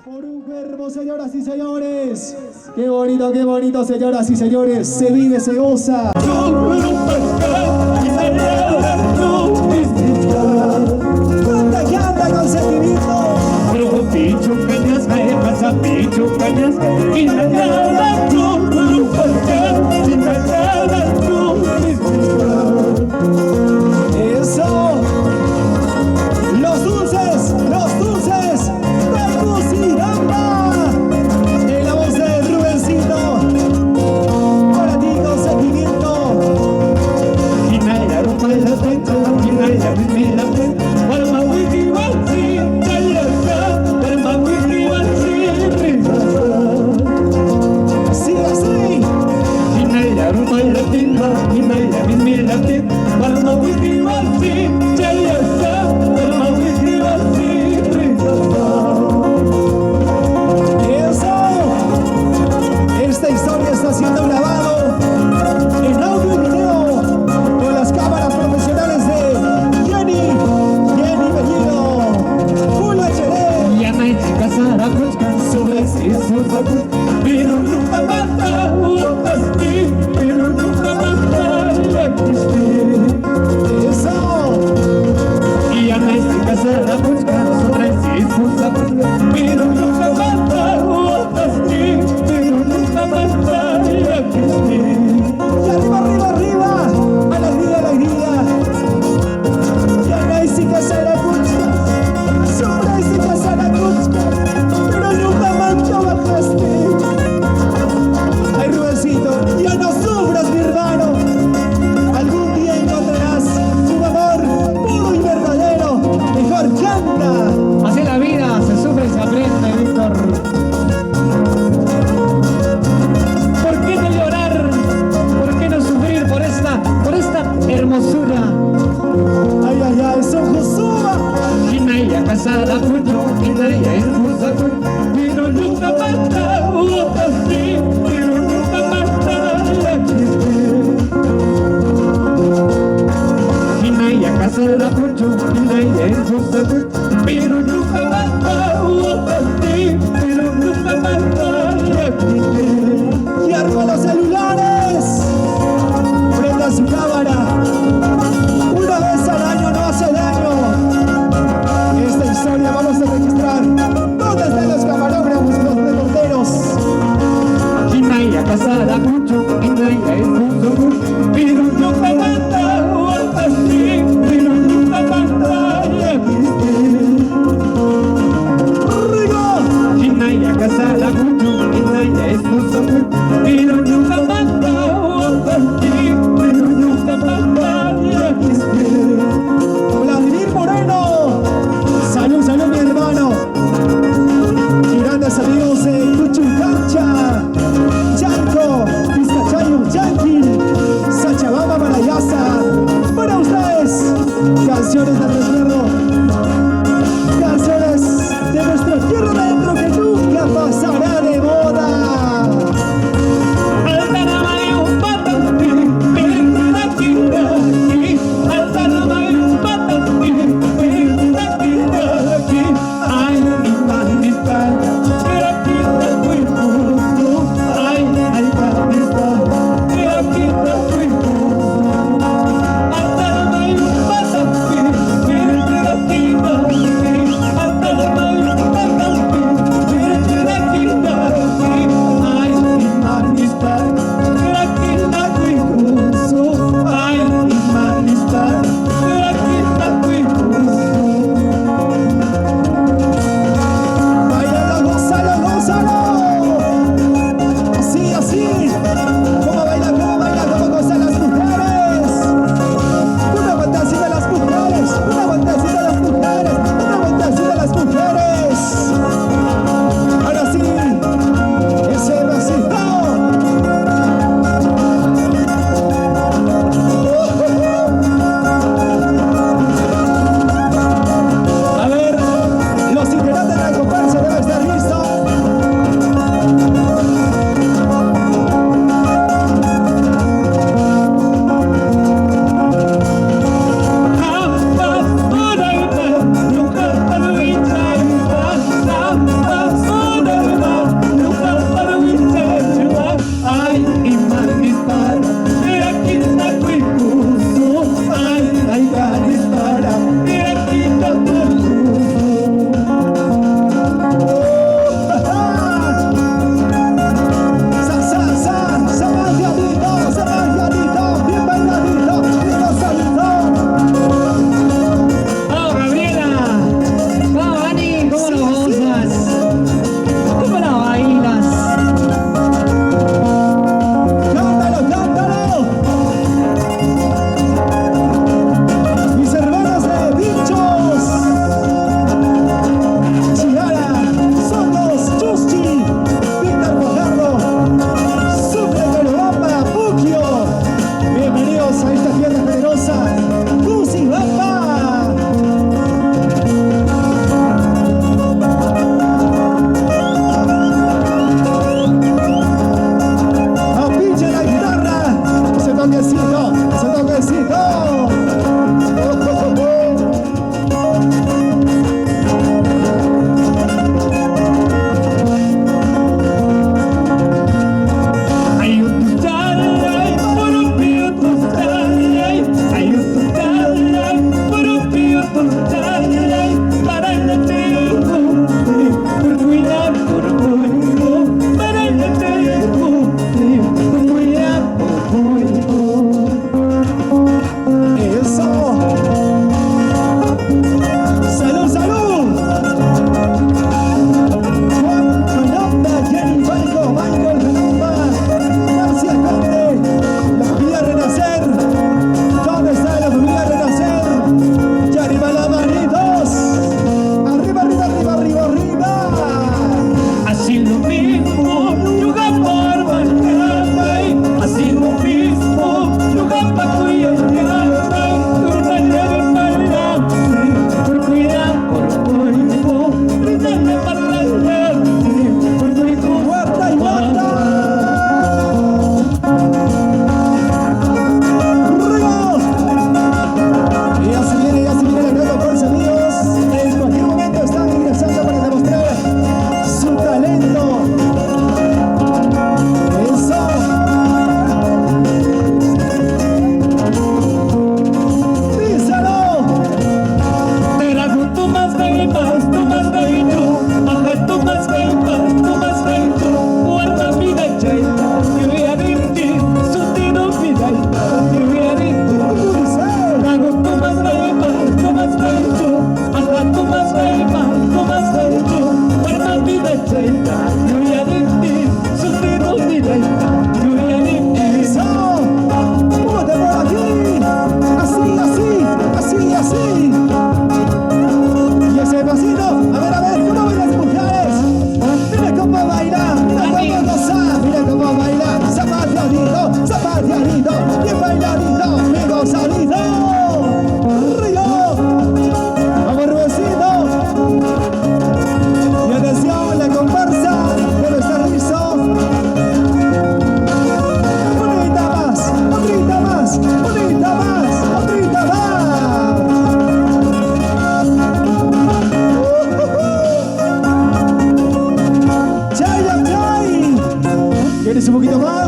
Por un cuerpo, señoras y señores. Qué bonito, señoras y señores. Se vive, se goza. Canta con sentimiento. Eso. Los dulces. Tegucigalpa. En la voz de Rubencito. Para ti con sentimiento. Sí, así. Esta historia está siendo grabado en audio y video con las cámaras profesionales de Jenny Bellido, Full HD. Ya no hay que casar a buscar sobre pero nunca mata pero nunca mata Eso. y ya no hay que casar a buscar sobre pero nunca mata pero nunca mata Y arriba, alegría. Ya no hay si casar a buscar, sobre si casar a buscar, pero nunca manto bajaste. Ay, Rubencito, ya no sufras, mi hermano. Algún día encontrarás un amor puro y verdadero. Mejor canta. Así la vida, se sufre y se aprende, Víctor. ¿Por qué no llorar? ¿Por qué no sufrir por esta hermosura? Ay, son Josuba. Hinaya casada mucho, Hinaya hermosa, pero nunca mata, pero nunca mata la Hinaya casada mucho, Hinaya hermosa, pero nunca mata, pero nunca mata la Y arma los celulares. Prenda su cámara. Una vez al año no hace daño. Esta historia vamos a registrar. ¿Dónde están los camarógrafos, los reporteros? Siéntese un poquito más.